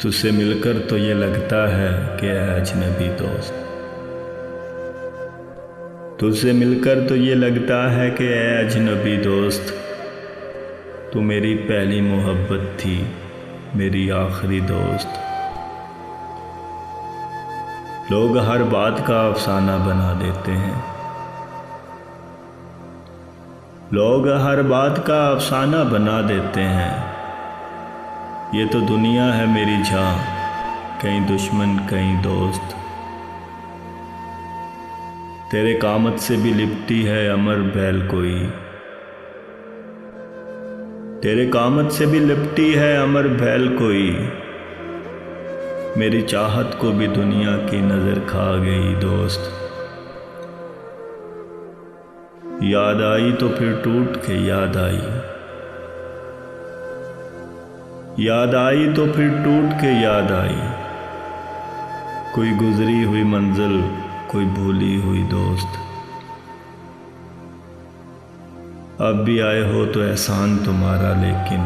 तुझसे मिलकर तो ये लगता है कि है अजनबी दोस्त। तुझसे मिलकर तो ये लगता है कि है अजनबी दोस्त। तू मेरी पहली मोहब्बत थी, मेरी आखिरी दोस्त। लोग हर बात का अफसाना बना देते हैं। लोग हर बात का अफसाना बना देते हैं। ये तो दुनिया है मेरी जान, कहीं दुश्मन कहीं दोस्त। तेरे कामत से भी लिपटी है अमर बैल कोई। तेरे कामत से भी लिपटी है अमर बैल कोई। मेरी चाहत को भी दुनिया की नजर खा गई दोस्त। याद आई तो फिर टूट के याद आई। याद आई तो फिर टूट के याद आई। कोई गुजरी हुई मंजिल, कोई भूली हुई दोस्त। अब भी आए हो तो एहसान तुम्हारा, लेकिन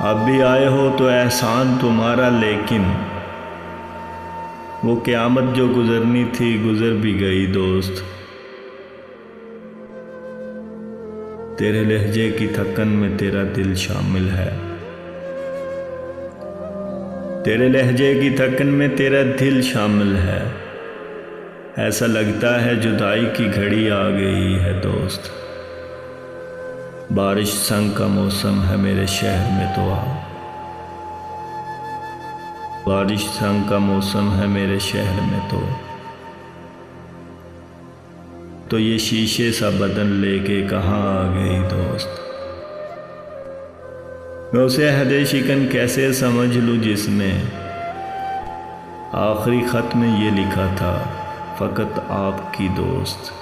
अब भी आए हो तो एहसान तुम्हारा, लेकिन वो क़यामत जो गुजरनी थी गुजर भी गई दोस्त। तेरे लहजे की थकन में तेरा दिल शामिल है। तेरे लहजे की थकन में तेरा दिल शामिल है। ऐसा लगता है जुदाई की घड़ी आ गई है दोस्त। बारिश संग का मौसम है मेरे शहर में तो आओ। बारिश संग का मौसम है मेरे शहर में तो ये शीशे सा बदन लेके कहाँ आ गई दोस्त। मैं उसे अहदे शिकन कैसे समझ लूँ जिसने आखिरी खत में ये लिखा था, फ़कत आपकी दोस्त।